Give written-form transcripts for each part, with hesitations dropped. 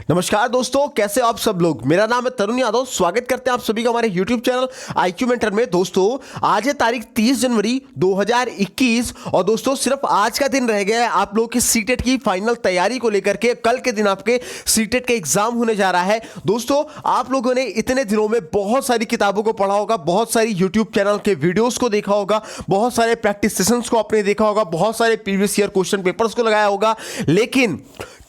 नमस्कार दोस्तों, कैसे हो आप सब लोग। मेरा नाम है तरुण यादव। स्वागत करते हैं आप सभी का हमारे YouTube चैनल IQ मेंटर में। दोस्तों आज है तारीख 30 जनवरी 2021 और दोस्तों सिर्फ आज का दिन रह गया है आप लोगों की सीटेट की फाइनल तैयारी को लेकर के। कल के दिन आपके सीटेट का एग्जाम होने जा रहा है। दोस्तों आप लोगों ने इतने दिनों में बहुत सारी किताबों को पढ़ा होगा, बहुत सारी YouTube चैनल के वीडियोस को देखा होगा, बहुत सारे प्रैक्टिस सेशंस को आपने देखा होगा, बहुत सारे प्रीवियस ईयर क्वेश्चन पेपर्स को लगाया होगा, लेकिन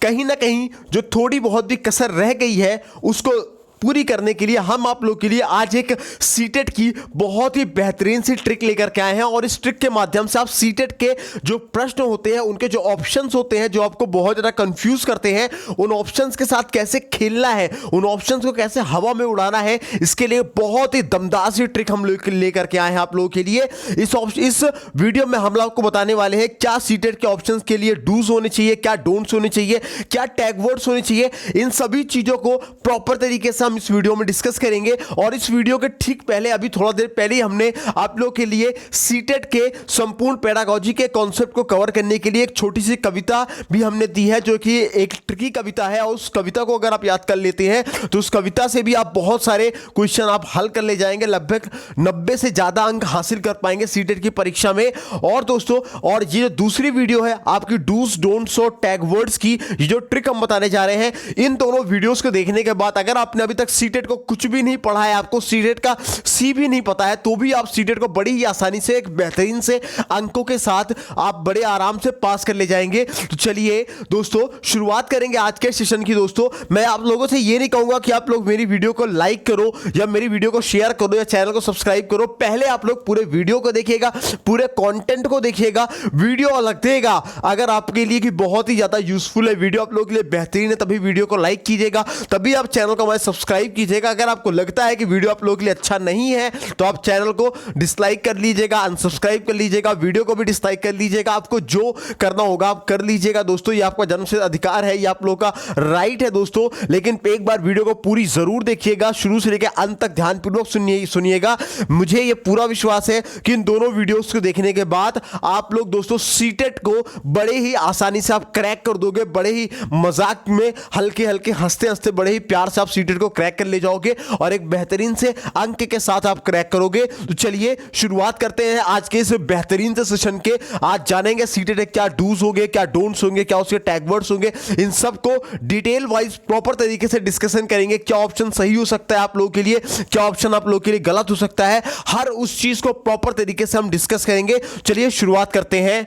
कहीं ना कहीं जो थोड़ी बहुत भी कसर रह गई है उसको पूरी करने के लिए हम आप लोग के लिए आज एक सीटेट की बहुत ही बेहतरीन सी ट्रिक लेकर के आए हैं। और इस ट्रिक के माध्यम से आप सीटेट के जो प्रश्न होते हैं, उनके जो ऑप्शंस होते हैं जो आपको बहुत ज़्यादा कंफ्यूज करते हैं, उन ऑप्शंस के साथ कैसे खेलना है, उन ऑप्शंस को कैसे हवा में उड़ाना है, इसके लिए बहुत ही दमदार सी ट्रिक हम लोग लेकर के आए हैं आप लोगों के लिए। इस वीडियो में हम लोग आपको बताने वाले हैं क्या सीटेट के ऑप्शंस के लिए डूज होने चाहिए, क्या डोंट्स होने चाहिए, क्या टैग वर्ड्स होने चाहिए। इन सभी चीज़ों को प्रॉपर तरीके से हम इस वीडियो में डिस्कस करेंगे। और इस वीडियो के ठीक पहले, अभी थोड़ा देर पहले हमने आप लोगों के लिए सीटेट के संपूर्ण पेडागोजी के कॉन्सेप्ट को कवर करने के लिए एक छोटी सी कविता भी हमने दी है, जो कि एक ट्रिकी कविता है। और उस कविता को अगर आप याद कर लेते हैं तो उस कविता से भी आप बहुत सारे क्वेश्चन आप हल कर ले जाएंगे, लगभग 90 से ज्यादा अंक हासिल कर पाएंगे सीटेट की परीक्षा में। और दोस्तों, और ये जो दूसरी वीडियो है आपकी डूज डोंट्स और टैग वर्ड्स की, ये जो ट्रिक हम बताने जा रहे हैं, इन दोनों वीडियोस को देखने के बाद अगर आपने अभी तक सीटेट को कुछ भी नहीं पढ़ा है, आपको सीटेट का सी भी नहीं पता है, तो भी आप सीटेट को बड़ी ही आसानी से एक बेहतरीन से अंकों के साथ आप बड़े आराम से पास कर ले जाएंगे। तो चलिए दोस्तों शुरुआत करेंगे आज के सेशन की। दोस्तों मैं आप लोगों से ये नहीं कहूंगा कि आप लोग मेरी वीडियो को लाइक करो या मेरी वीडियो को शेयर करो या चैनल को सब्सक्राइब करो। पहले आप लोग पूरे वीडियो को देखिएगा, पूरे कंटेंट को देखिएगा। वीडियो अलग देगा अगर आपके लिए कि बहुत ही ज्यादा यूजफुल है, वीडियो आप लोगों के लिए बेहतरीन है, तभी वीडियो को लाइक कीजिएगा, तभी आप चैनल को हमारे सब्सक्राइब कीजिएगा। अगर आपको लगता है कि वीडियो आप लोगों के लिए अच्छा नहीं है तो आप चैनल को डिसलाइक कर लीजिएगा, अनसब्सक्राइब कर लीजिएगा, वीडियो को भी डिसलाइक कर लीजिएगा। आपको जो करना होगा आप कर लीजिएगा दोस्तों, ये आपका जन्मसिद्ध अधिकार है, ये आप लोगों का राइट है दोस्तों। लेकिन एक बार वीडियो को पूरी जरूर देखिएगा, शुरू से लेकर अंत तक ध्यानपूर्वक सुनिएगा। मुझे ये पूरा विश्वास है कि इन दोनों वीडियोस को देखने के बाद आप लोग दोस्तों सीटेट को बड़े ही आसानी से आप क्रैक कर दोगे, बड़े ही मजाक में हल्के हल्के हंसते हंसते बड़े ही प्यार से आप सीटेट को क्रैक कर ले जाओगे और एक बेहतरीन से अंक के साथ आप क्रैक करोगे। तो चलिए शुरुआत करते हैं आज के इस बेहतरीन से सेशन के। आज जानेंगे सीटेट के क्या डूज होंगे, क्या डोंट्स होंगे, क्या उसके टैग वर्ड्स होंगे, इन सब को डिटेल वाइज प्रॉपर तरीके से डिस्कशन करेंगे। क्या ऑप्शन सही हो सकता है आप लोगों के लिए, क्या ऑप्शन आप लोगों के लिए गलत हो सकता है, हर उस चीज को प्रॉपर तरीके से हम डिस्कस करेंगे। चलिए शुरुआत करते हैं।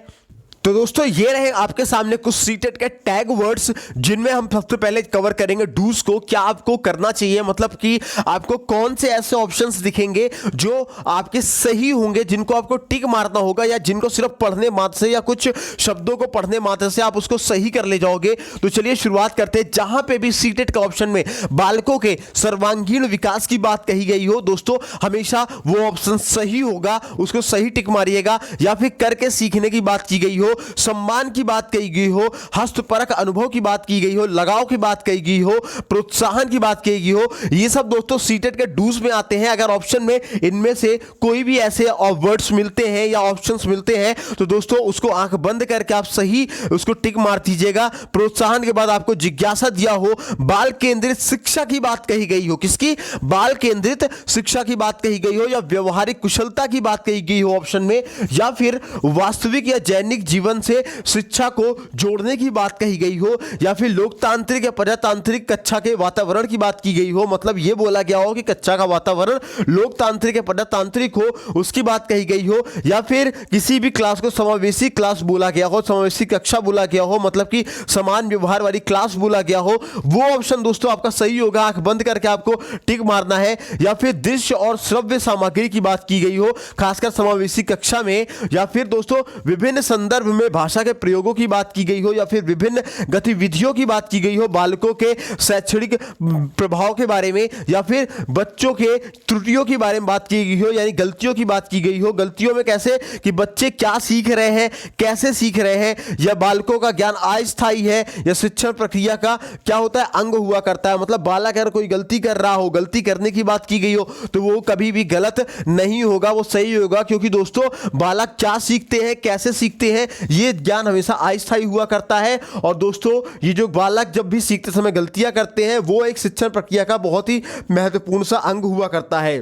तो दोस्तों ये रहे आपके सामने कुछ सीटेट के टैग वर्ड्स, जिनमें हम सबसे पहले कवर करेंगे डूज को। क्या आपको करना चाहिए, मतलब कि आपको कौन से ऐसे ऑप्शंस दिखेंगे जो आपके सही होंगे, जिनको आपको टिक मारना होगा, या जिनको सिर्फ पढ़ने मात्र से या कुछ शब्दों को पढ़ने मात्र से आप उसको सही कर ले जाओगे। तो चलिए शुरुआत करते हैं। जहां पे भी सीटेट का ऑप्शन में बालकों के सर्वांगीण विकास की बात कही गई हो दोस्तों, हमेशा वो ऑप्शन सही होगा, उसको सही टिक मारिएगा। या फिर करके सीखने की बात की गई हो, सम्मान की बात कही गई हो, हस्तपरक अनुभव की बात की गई हो, लगाव की बात कही गई हो, प्रोत्साहन की बात कही गई हो, ये सब दोस्तों सीटेट के डूज में आते हैं। अगर ऑप्शन में इनमें से कोई भी ऐसे वर्ड्स मिलते हैं या ऑप्शंस मिलते हैं तो दोस्तों उसको आंख बंद करके आप सही उसको टिक मार दीजिएगा। प्रोत्साहन के बाद आपको जिज्ञासा दिया हो, बाल केंद्रित शिक्षा की बात कही गई हो, किसकी, बाल केंद्रित शिक्षा की बात कही गई हो, या व्यवहारिक कुशलता की बात कही गई हो ऑप्शन में, या फिर वास्तविक या दैनिक जीवन से शिक्षा को जोड़ने की बात कही गई हो, या फिर लोकतांत्रिक या प्रजातांत्रिक कक्षा के वातावरण की बात की गई हो, मतलब यह बोला गया हो कि कक्षा का वातावरण लोकतांत्रिक या प्रजातांत्रिक हो, उसकी बात कही गई हो, या फिर किसी भी क्लास को समावेशी क्लास बोला गया हो, समावेशी कक्षा बोला गया हो, मतलब कि समान व्यवहार वाली क्लास बोला गया हो, वो ऑप्शन दोस्तों आपका सही होगा। आंख बंद करके आपको टिक मारना है। या फिर दृश्य और श्रव्य सामग्री की बात की गई हो, खासकर समावेशी कक्षा में, या फिर दोस्तों विभिन्न संदर्भ में भाषा के प्रयोगों की बात की गई हो, या फिर विभिन्न गतिविधियों की बात की गई हो, बालकों के शैक्षणिक प्रभाव के बारे में, या फिर बच्चों के त्रुटियों के बारे में बात की गई हो, यानी गलतियों की बात की गई हो। गलतियों में कैसे कि बच्चे क्या सीख रहे हैं, कैसे सीख रहे हैं, या बालकों का ज्ञान अस्थायी है, या शिक्षण प्रक्रिया का क्या होता है, अंग हुआ करता है। मतलब बालक अगर कोई गलती कर रहा हो, गलती करने की बात की गई हो, तो वो कभी भी गलत नहीं होगा, वो सही होगा। क्योंकि दोस्तों बालक क्या सीखते हैं, कैसे सीखते हैं, ये ज्ञान हमेशा अस्थायी हुआ करता है। और दोस्तों ये जो बालक जब भी सीखते समय गलतियां करते हैं वो एक शिक्षण प्रक्रिया का बहुत ही महत्वपूर्ण सा अंग हुआ करता है।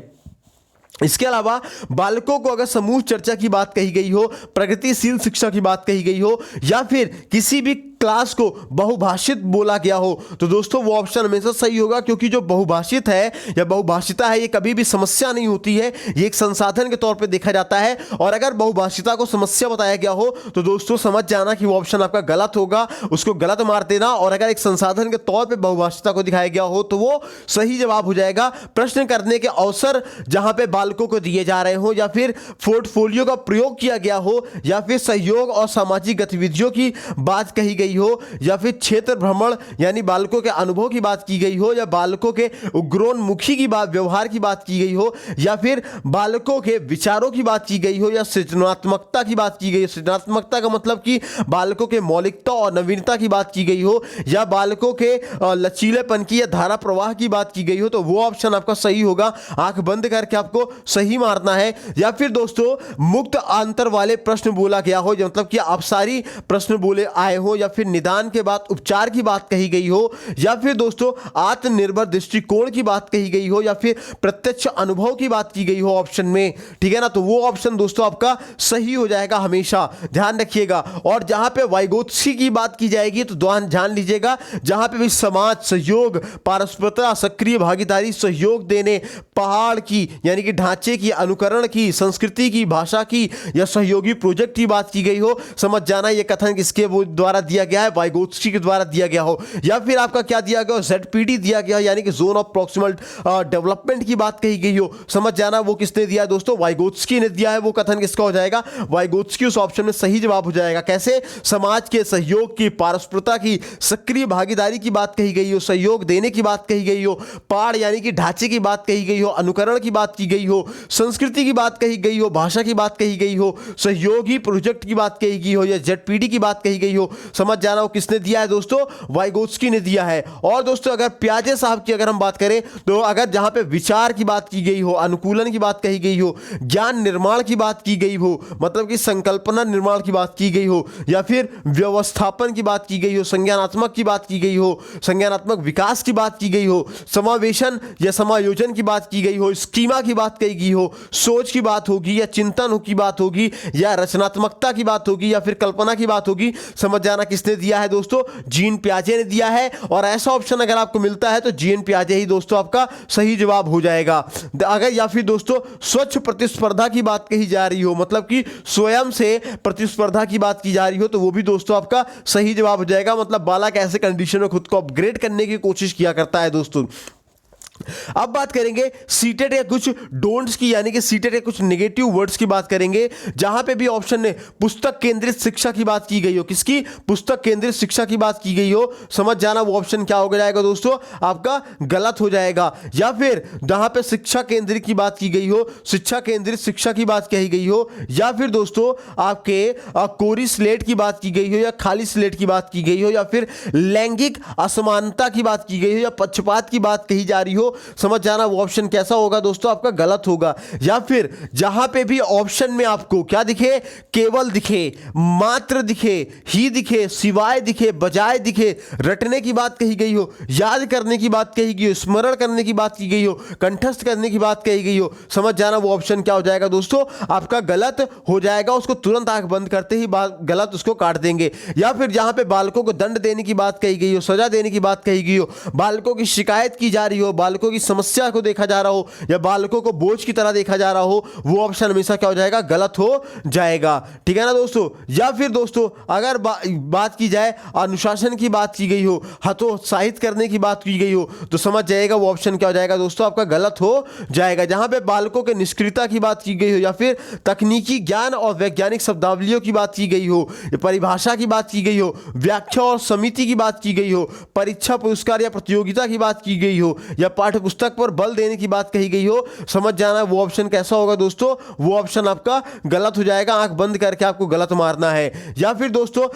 इसके अलावा बालकों को अगर समूह चर्चा की बात कही गई हो, प्रगतिशील शिक्षा की बात कही गई हो, या फिर किसी भी क्लास को बहुभाषित बोला गया हो, तो दोस्तों वो ऑप्शन हमेशा सही होगा, क्योंकि जो बहुभाषित है या बहुभाषिता है ये कभी भी समस्या नहीं होती है, ये एक संसाधन के तौर पे देखा जाता है। और अगर बहुभाषिता को समस्या बताया गया हो तो दोस्तों समझ जाना कि वो ऑप्शन आपका गलत होगा, उसको गलत मार देना। और अगर एक संसाधन के तौर पे बहुभाषिता को दिखाया गया हो तो वो सही जवाब हो जाएगा। प्रश्न करने के अवसर जहां पे बालकों को दिए जा रहे हो, या फिर पोर्टफोलियो का प्रयोग किया गया हो, या फिर सहयोग और सामाजिक गतिविधियों की बात कही गई हो, या फिर क्षेत्र भ्रमण यानी बालकों के अनुभव की बात की गई हो, या बालकों के उग्रोन्मुखी की बात व्यवहार की बात की गई हो, या फिर बालकों के विचारों की बात की गई हो, या सृजनात्मकता की बात की गई हो। सृजनात्मकता का मतलब कि बालकों के मौलिकता और नवीनता की बात की गई हो, या बालकों के लचीलेपन की या धारा प्रवाह की बात की गई हो, तो वो ऑप्शन आपका सही होगा। आंख बंद करके आपको सही मारना है। या फिर दोस्तों मुक्त अंतर वाले प्रश्न बोला गया हो, मतलब कि आप सारी प्रश्न बोले आए हो, या फिर निदान के बाद उपचार की बात कही गई हो, या फिर दोस्तों आत्मनिर्भर दृष्टिकोण की बात कही गई हो, या फिर प्रत्यक्ष अनुभव की बात की गई हो ऑप्शन में, ठीक है ना। तो वो ऑप्शन दोस्तों आपका सही हो जाएगा, हमेशा ध्यान रखिएगा। और जहां पे वाइगोत्स्की की बात की जाएगी तो ध्यान लीजिएगा, जहां पे भी समाज सहयोग, पारस्परिकता, सक्रिय भागीदारी, सहयोग देने, पहाड़ की यानी कि ढांचे की, अनुकरण की, संस्कृति की, भाषा की, या सहयोगी प्रोजेक्ट की बात की गई हो, समझ जाना ये कथन किसके द्वारा दिया गया है, वाइगोत्स्की के द्वारा दिया गया हो। या फिर आपका क्या दिया गया, ZPD दिया गया यानी कि जोन ऑफ प्रॉक्सिमल डेवलपमेंट की बात कही गई हो, समझ जाना वो किसने दिया है दोस्तों, वाइगोत्स्की ने दिया है। वो कथन किसका हो जाएगा, वाइगोत्स्की उस ऑप्शन में सही जवाब हो जाएगा। कैसे, समाज के सहयोग की, पारस्परिकता की, सक्रिय भागीदारी की बात कही गई हो, सहयोग देने की बात कही गई हो, पाड़ यानी कि ढांचे की बात कही गई हो, अनुकरण की बात की गई हो, संस्कृति की बात कही गई हो, भाषा की बात कही गई हो, सहयोगी प्रोजेक्ट की बात कही गई हो, या ZPD की बात कही गई हो, समझ जाना वो किसने दिया है दोस्तों, वाइगोत्स्की ने दिया है। और दोस्तों अगर पियाजे साहब की अगर हम बात करें तो अगर जहां पे विचार की बात की गई हो, अनुकूलन की बात कही गई हो, ज्ञान निर्माण की बात की गई हो, मतलब कि संकल्पना निर्माण की बात की गई हो, या फिर व्यवस्थापन की बात की गई हो, संज्ञानात्मक की बात की गई हो, संज्ञानात्मक विकास की बात की गई हो, समावेशन या समायोजन की बात की गई हो, स्कीमा की बात कही गई हो, सोच की बात होगी, या चिंतन की बात होगी, या रचनात्मकता की बात होगी, या फिर कल्पना की बात होगी, समझ जाना किसने दिया है दोस्तों, जीन पियाजे ने दिया है। और ऐसा ऑप्शन अगर आपको मिलता है तो जीन पियाजे ही दोस्तों आपका सही जवाब हो जाएगा। अगर या फिर दोस्तों स्वच्छ प्रतिस्पर्धा की बात कही जा रही हो, मतलब कि स्वयं से प्रतिस्पर्धा की बात की जा रही हो, तो वो भी दोस्तों आपका सही जवाब हो जाएगा। मतलब बालक ऐसे कंडीशन में खुद को अपग्रेड करने की कोशिश किया करता है दोस्तों। अब बात करेंगे सीटेट के कुछ डोंट्स की, यानी कि सीटेट के कुछ नेगेटिव वर्ड्स की बात करेंगे, जहां पे भी ऑप्शन में पुस्तक केंद्रित शिक्षा की बात की गई हो, किसकी, पुस्तक केंद्रित शिक्षा की बात की गई हो, समझ जाना वो ऑप्शन क्या हो जाएगा दोस्तों, आपका गलत हो जाएगा। या फिर जहां पे शिक्षा केंद्रित की बात की गई हो, शिक्षा केंद्रित शिक्षा की बात कही गई हो, या फिर दोस्तों आपके कोरी स्लेट की बात की गई हो, या खाली स्लेट की बात की गई हो, या फिर लैंगिक असमानता की बात की गई हो, या पक्षपात की बात कही जा रही हो, समझ जाना वो ऑप्शन कैसा होगा दोस्तों, आपका गलत होगा। या फिर जहां पे भी ऑप्शन में आपको क्या दिखे, केवल दिखे, मात्र दिखे, ही दिखे, सिवाय दिखे, बजाय दिखे, रटने की बात कही गई हो, याद करने की बात कही गई हो, स्मरण करने की बात की गई हो, कंठस्थ करने की बात कही गई हो, समझ जाना वो ऑप्शन क्या हो जाएगा दोस्तों, आपका गलत हो जाएगा। उसको तुरंत आंख बंद करते ही गलत उसको काट देंगे। या फिर जहां पे बालकों को दंड देने की बात कही गई हो, सजा देने की बात कही गई हो, बालकों की शिकायत की जा रही हो, बालकों की समस्या को देखा जा रहा हो, या बालकों को बोझ की तरह देखा जा रहा हो, वो ऑप्शन हमेशा क्या हो जाएगा, गलत हो जाएगा, ठीक है ना दोस्तों। या फिर दोस्तों अगर बात की जाए अनुशासन की बात की गई हो, हतोत्साहित करने की बात की गई हो, तो समझ जाएगा वो ऑप्शन क्या हो जाएगा दोस्तों, आपका गलत हो जाएगा। जहां पे बालकों के निष्क्रियता की बात की गई हो, या फिर तकनीकी ज्ञान और वैज्ञानिक शब्दावलियों की बात की गई हो, परिभाषा की बात की गई हो, व्याख्या और समिति की बात की गई हो, परीक्षा पुरस्कार या प्रतियोगिता की बात की गई हो, या पाठ्य पुस्तक पर बल देने की बात कही गई हो, समझ जाना वो ऑप्शन कैसा होगा दोस्तों, वो ऑप्शन आपका गलत हो जाएगा। आंख बंद करके आपको गलत मारना है। या फिर दोस्तों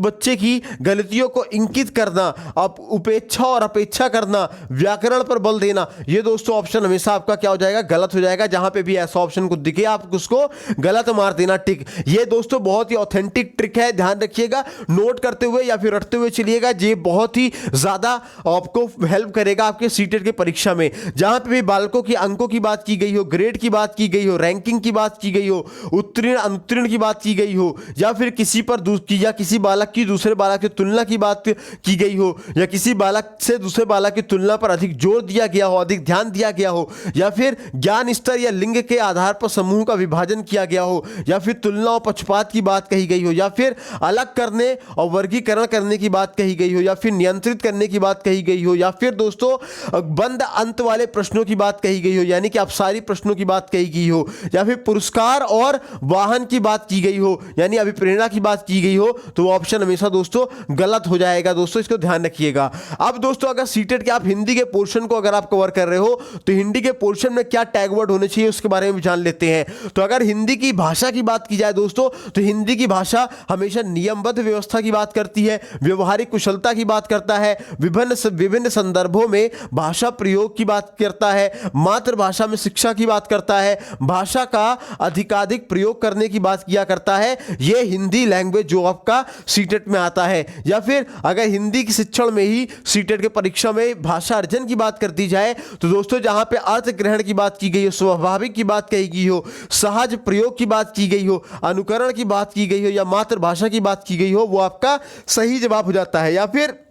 बच्चे की गलतियों को इंकित करना, अब उपेक्षा और अपेक्षा करना, व्याकरण पर बल देना, ये दोस्तों ऑप्शन हमेशा आपका क्या हो जाएगा, गलत हो जाएगा। जहां पे भी ऐसा ऑप्शन को दिखे आप उसको गलत मार देना टिक। ये दोस्तों बहुत ही ऑथेंटिक ट्रिक है, ध्यान रखिएगा, नोट करते हुए या फिर रटते हुए चलिएगा। ये बहुत ही ज्यादा आपको हेल्प करेगा आपके सीटेट की परीक्षा में। जहां पे भी बालकों की अंकों की बात की गई हो, ग्रेड की बात की गई हो, रैंकिंग की बात की गई हो, उत्तीर्ण अनुत्तीर्ण की बात की गई हो, या फिर किसी पर या किसी बालक की दूसरे बालक की तुलना की बात की गई हो, या किसी बालक से दूसरे बालक की तुलना पर अधिक जोर दिया गया हो, अधिक ध्यान दिया गया हो, या फिर ज्ञान स्तर या लिंग के आधार पर समूह का विभाजन किया गया हो, या फिर तुलना और पक्षपात की बात कही गई हो, या फिर अलग करने और वर्गीकरण करने की बात कही गई हो, या फिर नियंत्रित करने की बात कही गई हो, या फिर दोस्तों बंद अंत वाले प्रश्नों की बात कही गई हो, यानी कि अपसारी प्रश्नों की बात कही गई हो, या फिर पुरस्कार और वाहन की बात की गई हो, यानी अभिप्रेरणा की बात की गई हो, तो वो ऑप्शन हमेशा दोस्तों गलत हो जाएगा। दोस्तों इसको ध्यान रखिएगा। अब दोस्तों अगर सीटेट के आप हिंदी के पोर्शन को अगर आप कवर कर रहे हो तो हिंदी के पोर्शन में क्या टैग वर्ड होने चाहिए उसके बारे में भी जान लेते हैं। तो अगर हिंदी की भाषा की बात की जाए दोस्तों, तो हिंदी की भाषा हमेशा नियमबद्ध व्यवस्था की बात करती है, व्यवहारिक कुशलता की बात करता है, विभिन्न संदर्भों में भाषा प्रयोग की बात करता है, मातृभाषा में शिक्षा की बात करता है, भाषा का अधिकाधिक प्रयोग करने की बात किया करता है। यह हिंदी लैंग्वेज जो आपका सीटेट में आता है। या फिर अगर हिंदी की शिक्षण में ही सीटेट के परीक्षा में भाषा अर्जन की बात कर दी जाए तो दोस्तों जहां पे अर्थ ग्रहण की बात की गई हो, स्वाभाविक की बात कही गई हो, सहज प्रयोग की बात की गई हो, अनुकरण की बात की गई हो, या मातृभाषा की बात की गई हो, वो आपका सही जवाब हो जाता है। या फिर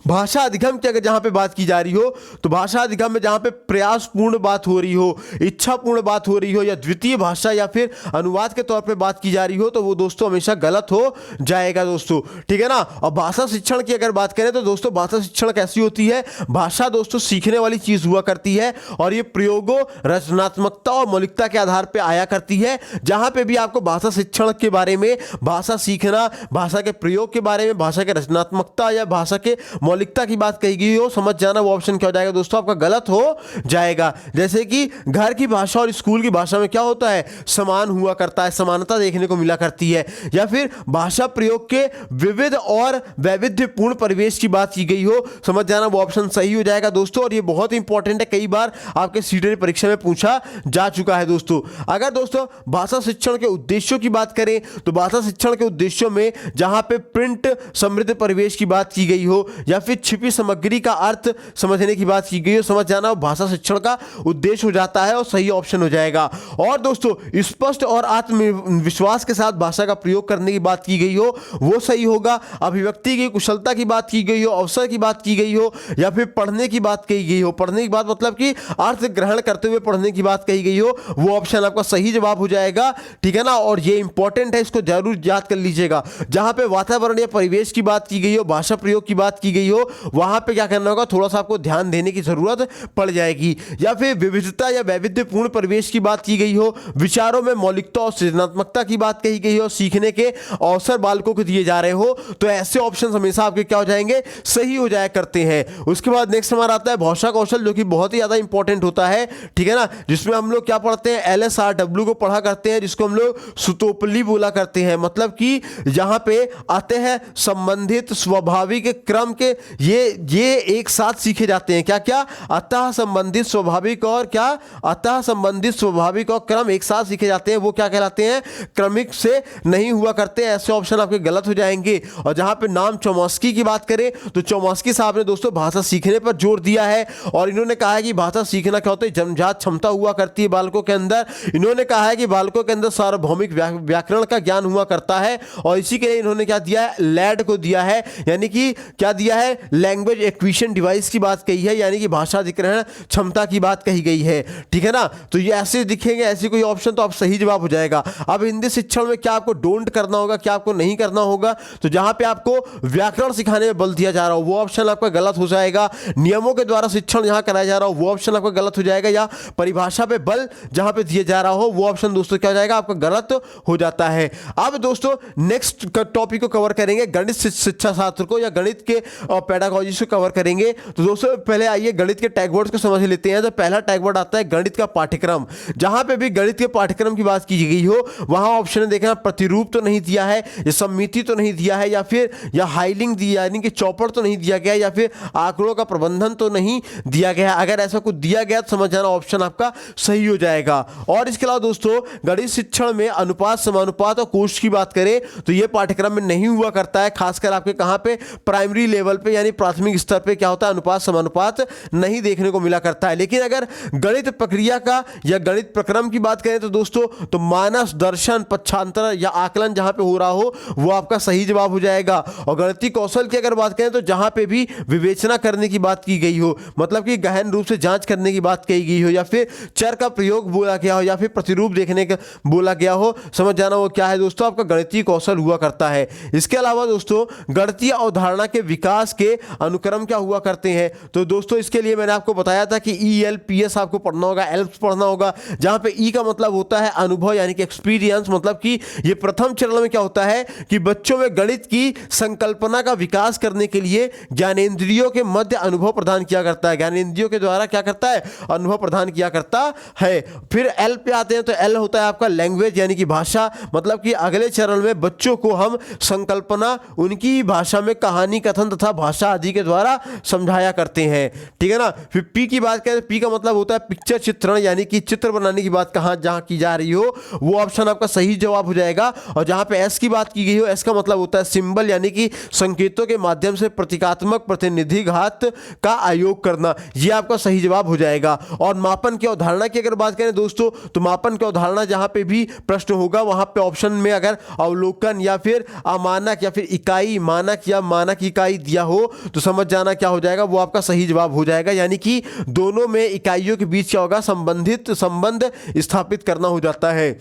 भाषा अधिगम की अगर जहां पे बात की जा रही हो तो भाषा अधिगम में जहां पे प्रयासपूर्ण बात हो रही हो, इच्छापूर्ण बात हो रही हो, या द्वितीय भाषा या फिर अनुवाद के तौर पे बात की जा रही हो, तो वो दोस्तों हमेशा गलत हो जाएगा दोस्तों, ठीक है ना। और भाषा शिक्षण की अगर बात करें तो दोस्तों भाषा शिक्षण कैसी होती है, भाषा दोस्तों सीखने वाली चीज हुआ करती है और ये प्रयोगों, रचनात्मकता और मौलिकता के आधार पर आया करती है। जहां पर भी आपको भाषा शिक्षण के बारे में, भाषा सीखना, भाषा के प्रयोग के बारे में, भाषा के रचनात्मकता या भाषा के मौलिकता की बात कही गई हो, समझ जाना वो ऑप्शन क्या हो जाएगा दोस्तों, आपका गलत हो जाएगा। जैसे कि घर की भाषा और स्कूल की भाषा में क्या होता है, समान हुआ करता है, समानता देखने को मिला करती है। या फिर भाषा प्रयोग के विविध और वैविध्यपूर्ण परिवेश की बात की गई हो, समझ जाना वो ऑप्शन सही हो जाएगा दोस्तों। और ये बहुत इंपॉर्टेंट है, कई बार आपके सीटेट परीक्षा में पूछा जा चुका है दोस्तों। अगर दोस्तों भाषा शिक्षण के उद्देश्यों की बात करें तो भाषा शिक्षण के उद्देश्यों में जहां पे प्रिंट समृद्ध परिवेश की बात की गई हो, या फिर छिपी सामग्री का अर्थ समझने की बात की गई हो, समझ जाना भाषा शिक्षण का उद्देश्य हो जाता है और सही ऑप्शन हो जाएगा। और दोस्तों स्पष्ट और आत्मविश्वास के साथ भाषा का प्रयोग करने की बात की गई हो, वो सही होगा। अभिव्यक्ति की कुशलता की बात की गई हो, अवसर की बात की गई हो, या फिर पढ़ने की बात कही गई हो, पढ़ने की बात मतलब कि अर्थ ग्रहण करते हुए पढ़ने की बात कही गई हो, वो ऑप्शन आपका सही जवाब हो जाएगा, ठीक है ना। और ये इंपॉर्टेंट है, इसको जरूर याद कर लीजिएगा। जहां पे वातावरण या परिवेश की बात की गई हो, भाषा प्रयोग की बात की गई हो, वहां पे क्या करना होगा, थोड़ा सा आपको ध्यान देने की जरूरत पड़ जाएगी। या फिर विविधता या वैविध्यपूर्ण परिवेश की बात की गई हो, विचारों में मौलिकता और सृजनात्मकता की बात कही गई हो, सीखने के अवसर बालकों को दिए जा रहे हो, तो ऐसे ऑप्शन हमेशा आपके क्या हो जाएंगे, सही हो जाया करते हैं। उसके बाद नेक्स्ट हमारा आता है भाषा कौशल, जो कि बहुत ही ज्यादा इंपॉर्टेंट होता है, ठीक है ना, जिसमें हम लोग क्या पढ़ते हैं, LSRW को पढ़ा करते हैं, जिसको हम लोग सुतोपली बोला करते हैं। मतलब कि जहां पे आते हैं संबंधित स्वाभाविक क्रम के ये एक साथ सीखे जाते हैं। क्या क्या, अतः संबंधित स्वाभाविक और क्या, अतः संबंधित स्वाभाविक और क्रम एक साथ सीखे जाते हैं, वो क्या कहलाते हैं, क्रमिक से नहीं हुआ करते हैं। ऐसे ऑप्शन आपके गलत हो जाएंगे। और जहां पे नाम चौमस्की की बात करें तो चौमस्की साहब ने दोस्तों भाषा सीखने पर जोर दिया है और इन्होंने कहा है कि भाषा सीखना क्या होता है, जन्मजात क्षमता हुआ करती है बालकों के अंदर। इन्होंने कहा है कि बालकों के अंदर सार्वभौमिक व्याकरण का ज्ञान हुआ करता है और इसी के लिए इन्होंने क्या दिया है, लैड को दिया है, यानी कि क्या दिया है, लैंग्वेज एक्विजिशन डिवाइस की बात कही है, यानी कि भाषा अधिग्रहण क्षमता की बात कही गई है, ठीक है ना। तो ये ऐसे दिखेंगे, ऐसी कोई ऑप्शन तो आप सही जवाब हो जाएगा। अब हिंदी शिक्षण में क्या आपको डोंट करना होगा, क्या आपको नहीं करना होगा, तो जहां पे आपको व्याकरण सिखाने में बल दिया जा रहा हो वो ऑप्शन आपका गलत हो जाएगा। नियमों के द्वारा शिक्षण जहां कराया जा रहा हो वो ऑप्शन आपका गलत हो जाएगा, या परिभाषा पे बल जहां पे दिया जा रहा हो वो ऑप्शन दोस्तों क्या हो जाएगा, आपका गलत हो जाता है। अब दोस्तों नेक्स्ट टॉपिक को कवर करेंगे, गणित शिक्षा शास्त्र को या गणित के और पेडागोजी से कवर करेंगे। तो दोस्तों पहले आइए गणित के टैग वर्ड्स को समझ लेते हैं। तो पहला टैग वर्ड आता है गणित का पाठ्यक्रम। जहां पे भी गणित के पाठ्यक्रम की बात की गई हो वहां ऑप्शन देखना, प्रतिरूप तो नहीं दिया है, या सममिति तो नहीं दिया है, या फिर या हाइलिंग दिया यानी कि चौपड़ तो नहीं दिया गया, या फिर आंकड़ों का प्रबंधन तो नहीं दिया गया। अगर ऐसा कुछ दिया गया तो समझ जाना ऑप्शन आपका सही हो जाएगा। और इसके अलावा दोस्तों गणित शिक्षण में अनुपात, समानुपात और कोष्ठ की बात करें तो यह पाठ्यक्रम में नहीं हुआ करता है। खासकर आपके कहां पे, प्राइमरी लेवल पे यानी प्राथमिक स्तर पे क्या होता है, अनुपात समानुपात नहीं देखने को मिला करता है। लेकिन अगर गणित प्रक्रिया का या गणित प्रक्रम की बात करें तो दोस्तों तो मानस, दर्शन, पक्षांतर या आकलन जहां पे हो रहा हो वो आपका सही जवाब हो जाएगा। और गणितीय कौशल की अगर बात करें तो जहां पे भी विवेचना करने की बात की गई हो, मतलब कि गहन रूप से जांच करने की बात कही गई हो, या फिर चर का प्रयोग बोला गया हो, या फिर प्रतिरूप देखने का बोला गया हो, समझ जाना वो क्या है दोस्तों, आपका गणितीय कौशल हुआ करता है। इसके अलावा दोस्तों गणितीय अवधारणा के विकास के अनुक्रम क्या हुआ करते हैं। तो दोस्तों इसके लिए मैंने आपको बताया था कि ELPS आपको पढ़ना होगा, एल्प्स पढ़ना होगा, जहां पे ई का मतलब होता है अनुभव यानी कि एक्सपीरियंस। मतलब कि ये प्रथम चरण में क्या होता है कि बच्चों में गणित की संकल्पना का विकास करने के लिए ज्ञानेंद्रियों के मध्य अनुभव प्रदान किया करता है। ज्ञानेंद्रियों के द्वारा क्या करता है, अनुभव प्रदान किया करता है। फिर एल पे आते हैं तो एल होता है आपका लैंग्वेज यानी कि भाषा। मतलब कि अगले चरण में बच्चों को हम संकल्पना उनकी भाषा में कहानी कथन तथा भाषा आदि के द्वारा समझाया करते हैं, ठीक है ना। फिर पी की बात करें, पी का मतलब होता है पिक्चर चित्रण यानी कि चित्र बनाने की बात कहां जहां की जा रही हो वो ऑप्शन आपका सही जवाब हो जाएगा। और जहां पे एस की बात की गई हो, एस का मतलब होता है सिंबल यानी कि संकेतों के माध्यम से प्रतीकात्मक प्रतिनिधि घात का आयोग करना, यह आपका सही जवाब हो जाएगा। और मापन की अवधारणा की अगर बात करें दोस्तों तो मापन की अवधारणा जहां पे भी प्रश्न होगा वहां पे ऑप्शन में अगर अवलोकन या फिर अमानक या फिर इकाई, मानक या मानक इकाई दिया हो तो समझ जाना क्या हो जाएगा, वो आपका सही जवाब हो जाएगा। यानी कि दोनों में इकाइयों के बीच क्या होगा, संबंध स्थापित करना हो जाता है,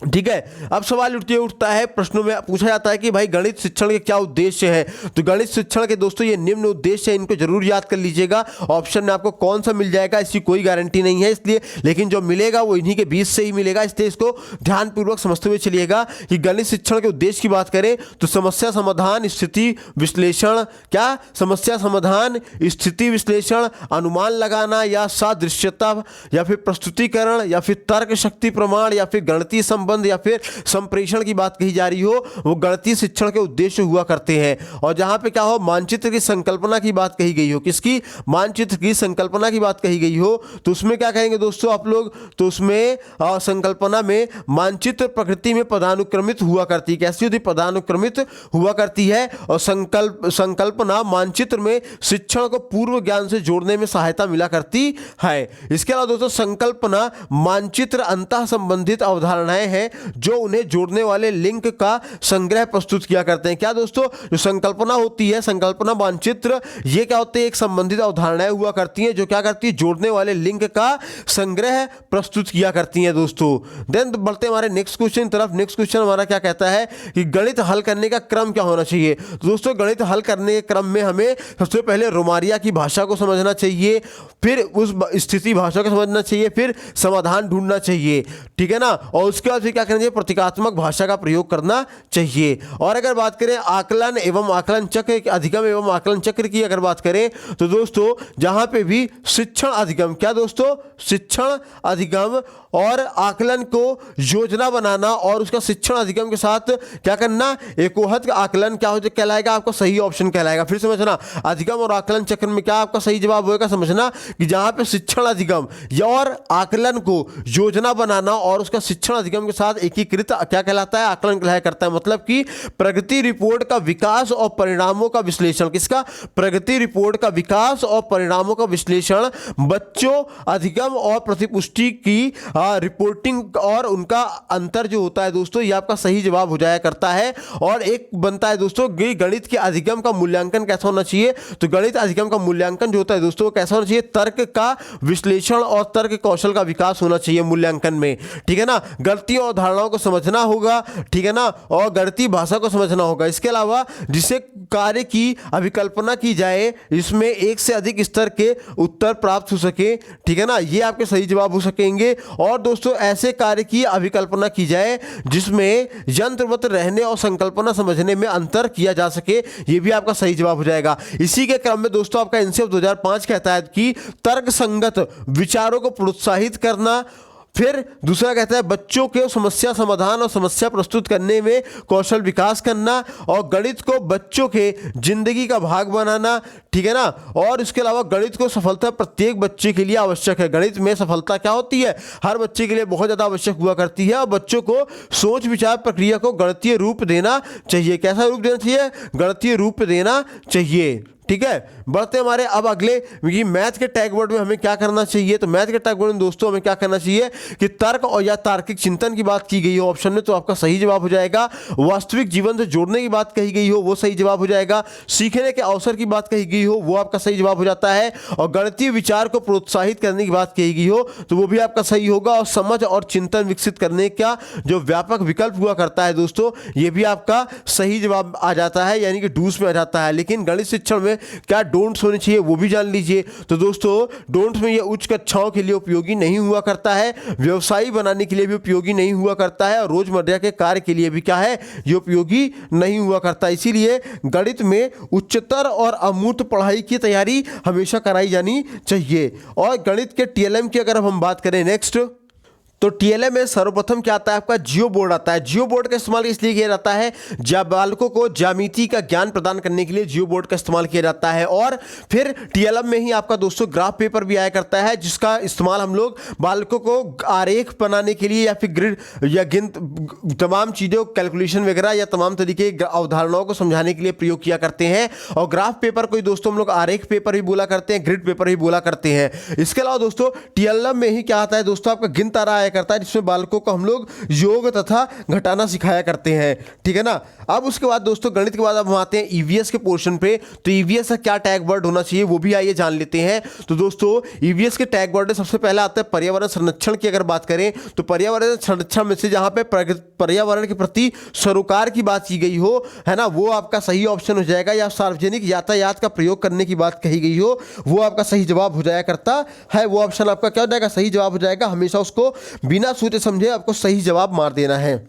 ठीक है। अब सवाल उठता है, प्रश्नों में पूछा जाता है कि भाई गणित शिक्षण के क्या उद्देश्य है। तो गणित शिक्षण के दोस्तों ये निम्न उद्देश्य है, इनको जरूर याद कर लीजिएगा। ऑप्शन में आपको कौन सा मिल जाएगा इसकी कोई गारंटी नहीं है, इसलिए लेकिन जो मिलेगा वो इन्हीं के बीच से ही मिलेगा, इसलिए इसको ध्यानपूर्वक समझते हुए चलिएगा कि गणित शिक्षण के उद्देश्य की बात करें तो समस्या समाधान, स्थिति विश्लेषण, क्या समस्या समाधान, स्थिति विश्लेषण, अनुमान लगाना या सादृश्यता या फिर प्रस्तुतिकरण या फिर तर्क शक्ति प्रमाण या फिर गणितीय संबंध या फिर संप्रेषण की बात कही जा रही हो वो गणितीय शिक्षण के उद्देश्य हुआ करते हैं। और जहां पे क्या हो, मानचित्र की संकल्पना की बात कही गई हो, किसकी, मानचित्र की संकल्पना की बात कही गई हो तो उसमें क्या कहेंगे दोस्तों आप लोग, तो उसमें संकल्पना में मानचित्र प्रकृति में पदानुक्रमित हुआ करती है। कैसी होती, पदानुक्रमित हुआ करती है। और संकल्पना मानचित्र में शिक्षण को पूर्व ज्ञान से जोड़ने में सहायता मिला करती है। इसके अलावा दोस्तों संकल्पना मानचित्र अंतः संबंधित अवधारणाएं हैं जो उन्हें जोड़ने वाले लिंक का संग्रह प्रस्तुत किया करते हैं। क्या दोस्तों, जो संकल्पना होती है, संकल्पना मानचित्र, ये क्या होते हैं, एक संबंधित अवधारणाएं हुआ करती हैं जो क्या करती है, जोड़ने वाले लिंक का संग्रह प्रस्तुत किया करती हैं दोस्तों। देन बढ़ते हमारे नेक्स्ट क्वेश्चन तरफ। नेक्स्ट क्वेश्चन हमारा क्या कहता है कि गणित हल करने का क्रम क्या होना चाहिए। तो दोस्तों गणित हल करने के क्रम में हमें सबसे पहले रोमारिया की भाषा को समझना चाहिए, फिर उस स्थिति भाषा को समझना चाहिए, फिर समाधान ढूंढना चाहिए, ठीक है ना। और उसके बाद फिर क्या करना चाहिए, प्रतीकात्मक भाषा का प्रयोग करना चाहिए। और अगर बात करें आकलन एवं आकलन चक्र, अधिगम एवं आकलन चक्र की अगर बात करें तो दोस्तों जहां पे भी शिक्षण अधिगम, क्या दोस्तों, शिक्षण अधिगम और आकलन को योजना बनाना और उसका शिक्षण अधिगम के साथ क्या करना, एकोहत आकलन क्या हो कहलाएगा, आपका सही ऑप्शन कहलाएगा। फिर समझना, अधिगम और आकलन चक्र में क्या आपका सही जवाब होगा, समझना कि जहां पे शिक्षण अधिगम और आकलन को योजना बनाना और उसका शिक्षण अधिगम के साथ एकीकृत क्या कहलाता है, आकलन कहलाया करता है। मतलब कि प्रगति रिपोर्ट का विकास और परिणामों का विश्लेषण, किसका, प्रगति रिपोर्ट का विकास और परिणामों का विश्लेषण बच्चों अधिगम और प्रतिपुष्टि की रिपोर्टिंग और उनका अंतर जो होता है दोस्तों, ये आपका सही जवाब हो जाया करता है। और एक बनता है दोस्तों गणित के अधिगम का मूल्यांकन कैसा होना चाहिए। तो गणित अधिगम का मूल्यांकन जो होता है दोस्तों वो कैसा होना चाहिए, तर्क का विश्लेषण और तर्क कौशल का विकास होना चाहिए मूल्यांकन में, ठीक है ना। गलतियों अवधारणाओं को समझना होगा, ठीक है ना, और गणितीय भाषा को समझना होगा। इसके अलावा जिसे कार्य की अभिकल्पना की जाए, इसमें एक से अधिक स्तर के उत्तर प्राप्त हो सके, ठीक है ना, ये आपके सही जवाब हो सकेंगे। और दोस्तों ऐसे कार्य की अभिकल्पना की जाए जिसमें यंत्रवत रहने और संकल्पना समझने में अंतर किया जा सके, ये भी आपका सही जवाब हो जाएगा। इसी के क्रम में दोस्तों आपका एनसीएफ 2005 कहता है कि तर्क संगत विचारों को प्रोत्साहित करना। फिर दूसरा कहता है बच्चों के समस्या समाधान और समस्या प्रस्तुत करने में कौशल विकास करना, और गणित को बच्चों के जिंदगी का भाग बनाना, ठीक है ना। और इसके अलावा गणित को सफलता प्रत्येक बच्चे के लिए आवश्यक है। गणित में सफलता क्या होती है, हर बच्चे के लिए बहुत ज़्यादा आवश्यक हुआ करती है, और बच्चों को सोच विचार प्रक्रिया को गणितीय रूप देना चाहिए। कैसा रूप देना चाहिए, गणितीय रूप देना चाहिए, ठीक है। बढ़ते हमारे अब अगले ये मैथ के टैग वर्ड में हमें क्या करना चाहिए। तो मैथ के टैग वर्ड में दोस्तों हमें क्या करना चाहिए कि तर्क और या तार्किक चिंतन की बात की गई हो ऑप्शन में, तो आपका सही जवाब हो जाएगा। वास्तविक जीवन से जोड़ने की बात कही गई हो, वो सही जवाब हो जाएगा। सीखने के अवसर की बात कही गई हो, वो आपका सही जवाब हो जाता है। और गणितीय विचार को प्रोत्साहित करने की बात कही गई हो, तो वो भी आपका सही होगा। और समझ और चिंतन विकसित करने का जो व्यापक विकल्प हुआ करता है दोस्तों, ये भी आपका सही जवाब आ जाता है, यानी कि डूस में आ जाता है। लेकिन गणित शिक्षण में क्या डोंट्स होने चाहिए वो भी जान लीजिए। तो दोस्तों डोंट्स में ये उच्च कक्षाओं के लिए उपयोगी नहीं हुआ करता है, व्यवसायी बनाने के लिए भी उपयोगी नहीं हुआ करता है, और रोजमर्रा के कार्य के लिए भी क्या है, ये उपयोगी नहीं हुआ करता। इसीलिए गणित में उच्चतर और अमूर्त पढ़ाई की तैयारी हमेशा कराई जानी चाहिए। और गणित के टीएलएम की अगर हम बात करें नेक्स्ट, तो टीएलएम में सर्वप्रथम क्या आता है, आपका जियो बोर्ड आता है। जियो बोर्ड का इस्तेमाल इसलिए किया जाता है बालकों को ज्यामिति का ज्ञान प्रदान करने के लिए जियो बोर्ड का इस्तेमाल किया जाता है। और फिर टीएलएम में ही आपका दोस्तों ग्राफ पेपर भी आया करता है, जिसका इस्तेमाल हम लोग बालकों को आरेख बनाने के लिए या फिर ग्रिड या तमाम चीज़ों कैलकुलेशन वगैरह या तमाम तरीके अवधारणाओं को समझाने के लिए प्रयोग किया करते हैं। और ग्राफ पेपर को दोस्तों हम लोग आरेख पेपर भी बोला करते हैं, ग्रिड पेपर भी बोला करते हैं। इसके अलावा दोस्तों टीएलएम में ही क्या आता है दोस्तों, आपका गिनतारा आया करता है, जिसमें बालकों को हम लोग योग तथा घटाना सिखाया करते हैं, ठीक है ना। अब उसके बाद दोस्तों गणित के बाद अब हम आते हैं ईवीएस के पोर्शन पे। तो ईवीएस का क्या टैग वर्ड होना चाहिए वो भी आइए जान लेते हैं। तो दोस्तों ईवीएस के टैग वर्ड में सबसे पहला आता है पर्यावरण संरक्षण की अगर बात करें, तो पर्यावरण संरक्षण में से जहां पे पर्यावरण के प्रति सरोकार की बात की गई हो, है ना, वो आपका सही ऑप्शन हो जाएगा। या सार्वजनिक यातायात का प्रयोग करने की बात कही गई हो, वो आपका सही जवाब हो जाया करता है। वो ऑप्शन आपका क्या हो जाएगा, सही जवाब हो जाएगा। हमेशा उसको बिना सोचे समझे आपको सही जवाब मार देना है।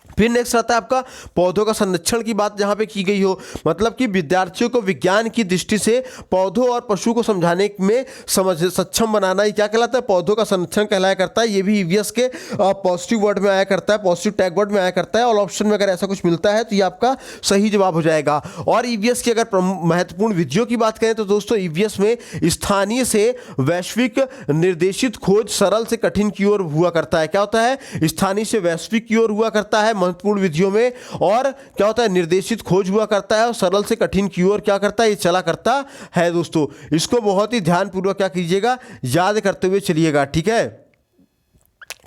फिर नेक्स्ट आता है आपका पौधों का संरक्षण की बात जहां पे की गई हो, मतलब कि विद्यार्थियों को विज्ञान की दृष्टि से पौधों और पशु को समझाने में सक्षम बनाना, ये क्या कहलाता है, पौधों का संरक्षण कहलाया करता है। ये भी ईवीएस के पॉजिटिव वर्ड में आया करता है, पॉजिटिव टैग वर्ड में आया करता है। और ऑप्शन में अगर ऐसा कुछ मिलता है तो ये आपका सही जवाब हो जाएगा। और ईवीएस की अगर महत्वपूर्ण विधियों की बात करें तो दोस्तों ईवीएस में स्थानीय से वैश्विक निर्देशित खोज सरल से कठिन की ओर हुआ करता है। क्या होता है, स्थानीय से वैश्विक की ओर हुआ करता है महत्वपूर्ण विधियों में, और क्या होता है, निर्देशित खोज हुआ करता है, और सरल से कठिन की ओर क्या करता है, ये चला करता है। दोस्तों इसको बहुत ही ध्यानपूर्वक क्या कीजिएगा, याद करते हुए चलिएगा, ठीक है।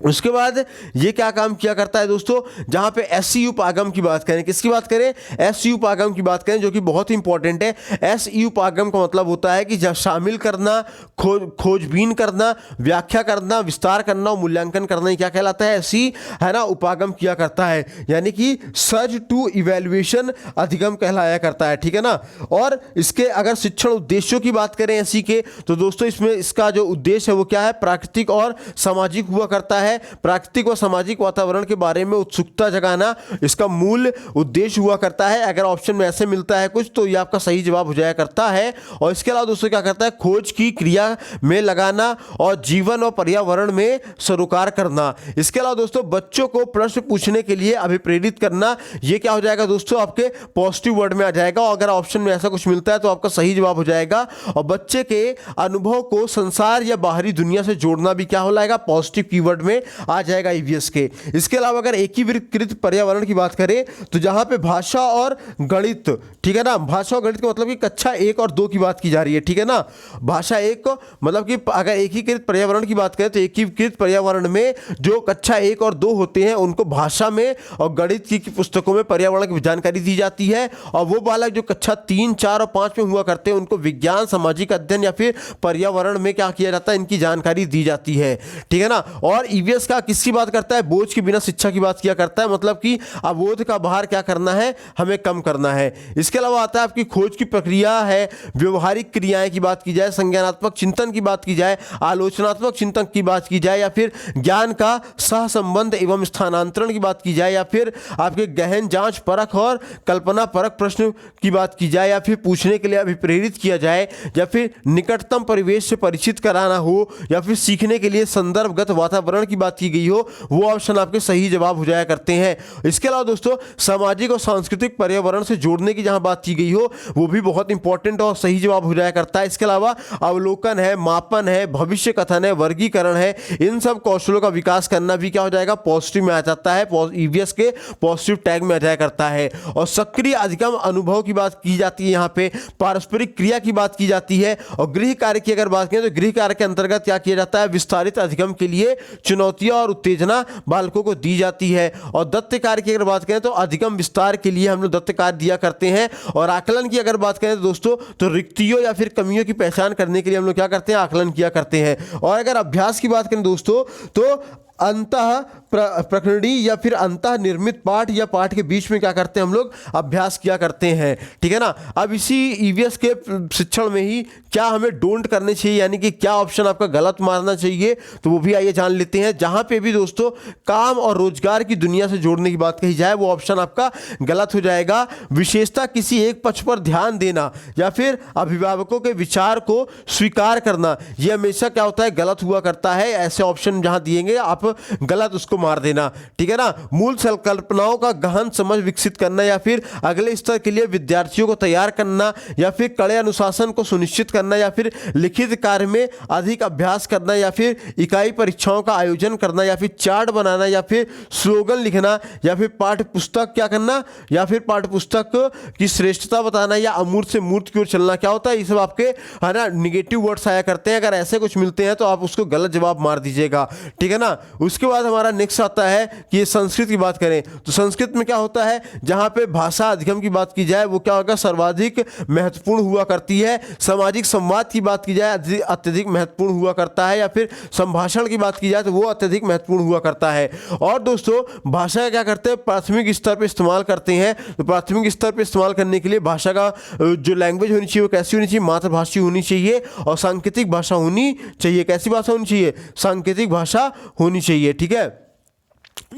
उसके बाद ये क्या काम किया करता है दोस्तों, जहां पे एससीयू पागम की बात करें, किसकी बात करें, एससीयू पागम की बात करें, जो कि बहुत ही इंपॉर्टेंट है। एससीयू पागम का मतलब होता है कि शामिल करना, खोजबीन करना, व्याख्या करना, विस्तार करना और मूल्यांकन करना, ये क्या कहलाता है, ऐसी है ना, उपागम किया करता है, यानी कि सर्च टू इवेल्युएशन अधिगम कहलाया करता है, ठीक है ना। और इसके अगर शिक्षण उद्देश्यों की बात करें एससी के, तो दोस्तों इसमें इसका जो उद्देश्य है वो क्या है, प्राकृतिक और सामाजिक हुआ करता है। प्राकृतिक और सामाजिक वातावरण के बारे में उत्सुकता जगाना इसका मूल उद्देश्य हुआ करता है। अगर ऑप्शन में ऐसे मिलता है कुछ तो ये आपका सही जवाब हो जाया करता है। और इसके अलावा दोस्तों क्या करता है, खोज की क्रिया में लगाना और जीवन और पर्यावरण में सरोकार करना। इसके अलावा दोस्तों बच्चों को प्रश्न पूछने के लिए अभिप्रेरित करना, ये क्या हो जाएगा दोस्तों, आपके पॉजिटिव वर्ड में आ जाएगा। और अगर ऑप्शन में ऐसा कुछ मिलता है तो आपका सही जवाब हो जाएगा। और बच्चे के अनुभव को संसार या बाहरी दुनिया से जोड़ना भी क्या हो जाएगा, पॉजिटिव कीवर्ड में आ जाएगा ईवीएस के। इसके अलावा अगर एकीकृत पर्यावरण की बात करें तो जहां पे भाषा और गणित, ठीक है ना, भाषा और गणित का मतलब कि कक्षा 1 और 2 की बात की जा रही है, ठीक है ना। भाषा 1 मतलब कि अगर एकीकृत पर्यावरण की बात करें तो एकीकृत पर्यावरण में जो कक्षा 1 और 2 होते हैं उनको भाषा में और गणित की पुस्तकों में पर्यावरण की जानकारी दी जाती है। और वो बालक जो कक्षा 3, 4 और 5 में हुआ करते हैं उनको विज्ञान, सामाजिक अध्ययन या फिर पर्यावरण में क्या किया जाता है, इनकी जानकारी दी जाती है, ठीक है ना। और ईवीएस का किसकी बात करता है? बोझ के बिना शिक्षा की बात किया करता है, मतलब कि अवबोध का भार क्या करना है, हमें कम करना है। इसके अलावा आता है आपकी खोज की प्रक्रिया है, व्यवहारिक क्रियाएं की बात की जाए, संज्ञानात्मक चिंतन की बात की जाए, आलोचनात्मक चिंतन की बात की जाए, या फिर ज्ञान का सहसंबंध एवं स्थानांतरण की बात की जाए, या फिर आपके गहन जांच परख और कल्पना परख प्रश्न की बात की जाए, या फिर पूछने के लिए अभिप्रेरित किया जाए, या फिर निकटतम परिवेश से परिचित कराना हो, या फिर सीखने के लिए संदर्भगत वातावरण की बात की गई हो, वो ऑप्शन आपके सही जवाब हो जाया करते हैं। इसके अलावा दोस्तों सामाजिक और सांस्कृतिक पर्यावरण से जोड़ने की जहां बात की गई हो, वो भी बहुत इंपॉर्टेंट और सही जवाब हो जाया करता है। इसके अलावा अवलोकन है, मापन है, भविष्य कथन है, वर्गीकरण है, इन सब कौशलों का विकास करना भी क्या हो जाएगा? पॉजिटिव में आ जाता है, ईवीएस के पॉजिटिव टैग में आ जाया करता है। और सक्रिय अधिगम अनुभव की बात की जाती है, यहाँ पे पारस्परिक क्रिया की बात की जाती है। और गृह कार्य की अगर बात करें तो गृह कार्य के अंतर्गत क्या किया जाता है? विस्तारित अधिगम के लिए चुनौतियां और उत्तेजना बालकों को दी जाती है। और दत्त कार्य की अगर बात करें तो अधिगम विस्तार के लिए हम लोग दत्त कार्य दिया करते हैं। और आकलन की अगर बात करें तो दोस्तों तो रिक्तियों या फिर कमियों की पहचान करने के लिए हम लोग क्या करते हैं? आकलन किया करते हैं। और अगर अभ्यास की बात करें दोस्तों तो अंतः प्रकरणी या फिर अंतः निर्मित पाठ या पाठ के बीच में क्या करते हैं? हम लोग अभ्यास किया करते हैं, ठीक है ना। अब इसी ईवीएस के शिक्षण में ही क्या हमें डोंट करने चाहिए, यानी कि क्या ऑप्शन आपका गलत मारना चाहिए, तो वो भी आइए जान लेते हैं। जहां पे भी दोस्तों काम और रोजगार की दुनिया से जोड़ने की बात कही जाए, वो ऑप्शन आपका गलत हो जाएगा। विशेषता किसी एक पक्ष पर ध्यान देना या फिर अभिभावकों के विचार को स्वीकार करना, ये हमेशा क्या होता है? गलत हुआ करता है। ऐसे ऑप्शन जहां दिएंगे आप गलत उसको मार देना, ठीक है ना। मूल संकल्पनाओं का गहन समझ विकसित करना, या फिर अगले स्तर के लिए विद्यार्थियों को तैयार करना, या फिर कड़े अनुशासन को सुनिश्चित करना, या फिर लिखित कार्य में अधिक अभ्यास करना, या फिर इकाई परीक्षाओं का आयोजन करना, या फिर चार्ट बनाना, या फिर स्लोगन लिखना, या फिर पाठ्य पुस्तक क्या करना, या फिर पाठ्य पुस्तक की श्रेष्ठता बताना, या अमूर्त से मूर्त की ओर चलना, क्या होता है? ये सब आपके है ना निगेटिव वर्ड्स आया करते हैं। अगर ऐसे कुछ मिलते हैं तो आप उसको गलत जवाब मार दीजिएगा, ठीक है ना। उसके बाद हमारा नेक्स्ट आता है कि ये संस्कृत की बात करें तो संस्कृत में क्या होता है? जहां पे भाषा अधिगम की बात की जाए वो क्या होगा? सर्वाधिक महत्वपूर्ण हुआ करती है। सामाजिक संवाद की बात की जाए अत्यधिक महत्वपूर्ण हुआ करता है, या फिर संभाषण की बात की जाए तो वो अत्यधिक महत्वपूर्ण हुआ करता है। और दोस्तों भाषा क्या करते हैं? प्राथमिक स्तर पर इस्तेमाल करते हैं। तो प्राथमिक स्तर पर इस्तेमाल करने के लिए भाषा का जो लैंग्वेज होनी चाहिए वो कैसी होनी चाहिए? मातृभाषी होनी चाहिए और सांकेतिक भाषा होनी चाहिए। कैसी भाषा होनी चाहिए? सांकेतिक भाषा होनी चाहिए, ठीक है।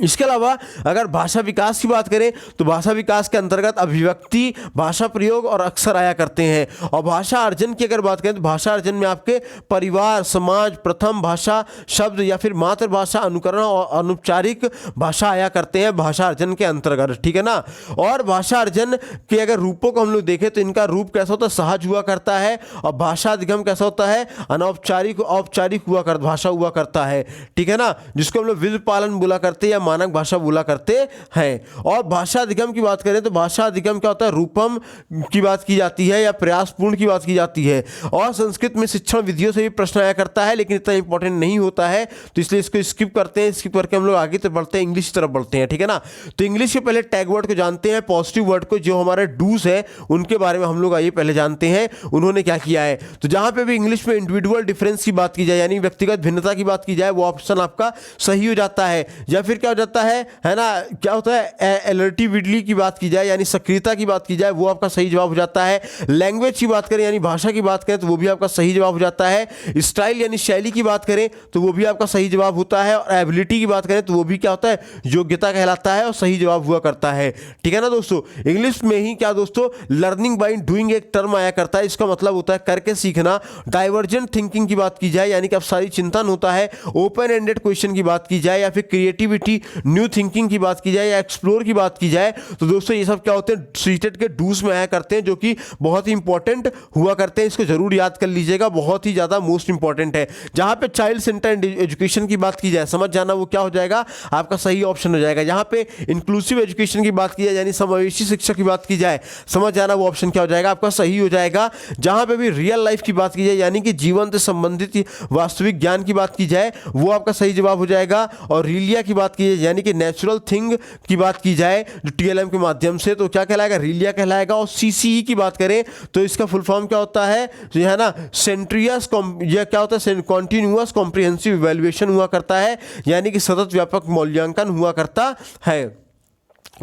इसके अलावा अगर भाषा विकास की बात करें तो भाषा विकास के अंतर्गत अभिव्यक्ति, भाषा प्रयोग और अक्षर आया करते हैं। और भाषा अर्जन की अगर बात करें तो भाषा अर्जन में आपके परिवार, समाज, प्रथम भाषा, शब्द या फिर मातृभाषा, अनुकरण और अनौपचारिक भाषा आया करते हैं भाषा अर्जन के अंतर्गत, ठीक है ना। और भाषा अर्जन के अगर रूपों को हम लोग देखें तो इनका रूप कैसा होता है? सहज हुआ करता है। और भाषा अधिगम कैसा होता है? अनौपचारिक औपचारिक भाषा हुआ करता है, ठीक है ना, जिसको हम लोग विधि पालन बोला करते हैं या मानक भाषा बोला करते हैं। और भाषा अधिगम की बात करें तो भाषा अधिगम क्या होता है? रूपम की बात की जाती है या प्रयासपूर्ण की बात की जाती है। और संस्कृत में शिक्षण विधियों से भी प्रश्न आया करता है, लेकिन इतना इंपॉर्टेंट नहीं होता है, तो इसलिए इसको स्किप करते हैं। स्किप करके हम लोग आगे तो बढ़ते हैं, इंग्लिश की तरफ बढ़ते हैं, ठीक है ना। तो इंग्लिश के पहले टैग वर्ड को जानते हैं, पॉजिटिव वर्ड को, जो हमारे डूज है उनके बारे में हम लोग आइए पहले जानते हैं उन्होंने क्या किया है। तो जहां पे भी इंग्लिश में इंडिविजुअल डिफरेंस की बात की जाए यानी व्यक्तिगत भिन्नता की बात की जाए वो ऑप्शन आपका सही हो जाता है। या फिर क्या हो जाता है ना, क्या होता है? एलर्टिविटी की बात की जाए यानी सक्रियता की बात की जाए वो आपका सही जवाब हो जाता है। लैंग्वेज की बात करें यानी भाषा की बात करें तो वो भी आपका सही जवाब हो जाता है। स्टाइल यानी शैली की बात करें तो वो भी आपका सही जवाब होता है। और एबिलिटी की बात करें तो वो भी क्या होता है? योग्यता कहलाता है और सही जवाब हुआ करता है, ठीक है ना दोस्तों। इंग्लिश में ही क्या दोस्तों लर्निंग बाय डूइंग एक टर्म आया करता है, इसका मतलब होता है करके सीखना। डाइवर्जेंट थिंकिंग की बात की जाए यानी कि अब सारी चिंतन होता है। ओपन एंडेड क्वेश्चन की बात की जाए या फिर क्रिएटिविटी, न्यू थिंकिंग की बात की जाए या एक्सप्लोर की बात की जाए तो दोस्तों ये सब क्या होते हैं? सीटेट के डूज में आया करते हैं, जो कि बहुत ही इंपॉर्टेंट हुआ करते हैं। इसको जरूर याद कर लीजिएगा, बहुत ही ज्यादा मोस्ट इंपॉर्टेंट है। जहां पे चाइल्ड सेंटर्ड एजुकेशन की बात की जाए, समझ जाना, वो क्या हो जाएगा? आपका सही ऑप्शन हो जाएगा। जहां पे इंक्लूसिव एजुकेशन की बात की जाए यानी समावेशी शिक्षा की बात की जाए, समझ जाना, वो ऑप्शन क्या हो जाएगा? आपका सही हो जाएगा। जहां पे भी रियल लाइफ की बात की जाए यानी कि जीवन से संबंधित वास्तविक ज्ञान की बात की जाए वो आपका सही जवाब हो जाएगा। और रिलिया की बात बात की जाए यानी कि नेचुरल थिंग की बात की जाए जो टीएलएम के माध्यम से, तो क्या कहलाएगा, रिलिया कहलाएगा। और सीसीई की बात करें तो इसका फुल फॉर्म क्या होता है, जो है ना सेंट्रियस, यह क्या होता है, कॉन्टिन्यूअस कॉम्प्रिहेंसिव इवैल्यूएशन हुआ करता है, यानी कि सतत व्यापक मूल्यांकन हुआ करता है।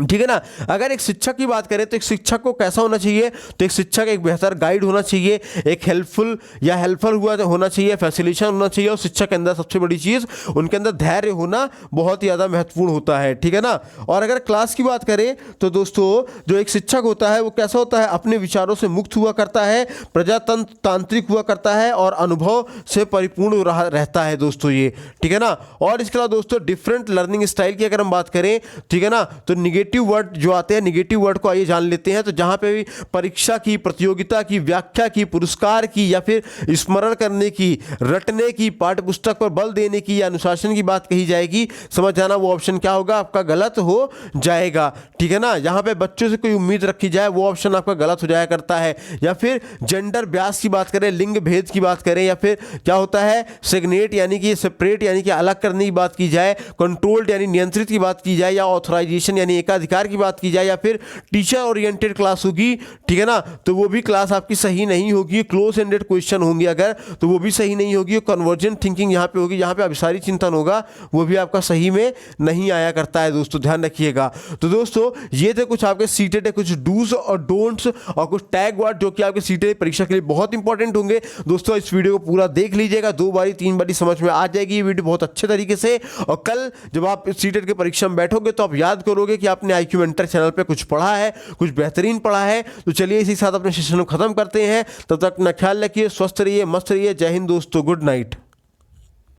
ठीक है ना। अगर एक शिक्षक की बात करें तो एक शिक्षक को कैसा होना चाहिए, तो एक शिक्षक एक बेहतर गाइड होना चाहिए, एक हेल्पफुल या हेल्पर होना चाहिए, फैसिलिटेशन होना चाहिए। और शिक्षक के अंदर सबसे बड़ी चीज़ उनके अंदर धैर्य होना बहुत ही ज़्यादा महत्वपूर्ण होता है। ठीक है ना। और अगर क्लास की बात करें तो दोस्तों जो एक शिक्षक होता है वो कैसा होता है, अपने विचारों से मुक्त हुआ करता है, प्रजातंत्र तांत्रिक हुआ करता है और अनुभव से परिपूर्ण रहता है दोस्तों ये। ठीक है ना। और इसके अलावा दोस्तों डिफरेंट लर्निंग स्टाइल की अगर हम बात करें, ठीक है ना, तो निगेटिव वर्ड जो आते हैं, निगेटिव वर्ड को आइए जान लेते हैं। तो जहां पे भी परीक्षा की, प्रतियोगिता की, व्याख्या की, पुरस्कार की या फिर स्मरण करने की, रटने की, पाठ्य पुस्तक पर बल देने की या अनुशासन की बात कही जाएगी, समझ जाना वो ऑप्शन क्या होगा, आपका गलत हो जाएगा। ठीक है ना। जहां पे बच्चों से कोई उम्मीद रखी जाए वो ऑप्शन आपका गलत हो जाया करता है। या फिर जेंडर ब्यास की बात करें, लिंग भेद की बात करें, या फिर क्या होता है सेग्नेट यानी कि सेपरेट यानी कि अलग करने की बात की जाए, कंट्रोल्ड यानी नियंत्रित की बात की जाए, या ऑथराइजेशन यानी एकाधिकार की बात की जाए, या फिर टीचर ओरिएंटेड क्लास होगी, ठीक है ना, तो वो भी क्लास आपकी सही नहीं होगी। क्लोज एंडेड क्वेश्चन होंगे अगर, तो वो भी सही नहीं होगी। कन्वर्जेंट थिंकिंग यहाँ पे होगी, जहाँ पे अभिसारी चिंतन होगा, वो भी आपका सही में नहीं आया करता है दोस्तों, ध्यान रखिएगा। तो दोस्तों ये थे कुछ आपके सीटेट के कुछ डूज और डोंट्स और कुछ टैग वर्ड जो कि आपके सीटेट परीक्षा के लिए बहुत इंपॉर्टेंट होंगे। दोस्तों इस वीडियो को पूरा देख लीजिएगा, 2 बारी 3 बारी समझ में आ जाएगी ये वीडियो बहुत अच्छे तरीके से। और कल जब आप सीटेट के परीक्षा में बैठोगे तो आप याद करोगे कि आपने आईक्यू मेंटर चैनल पे कुछ पढ़ा है, कुछ बेहतरीन पढ़ा है। तो चलिए इसी के साथ अपने सेशन को खत्म करते हैं। तब तक अपना ख्याल रखिए, स्वस्थ रहिए, मस्त रहिए। जय हिंद दोस्तों, गुड नाइट।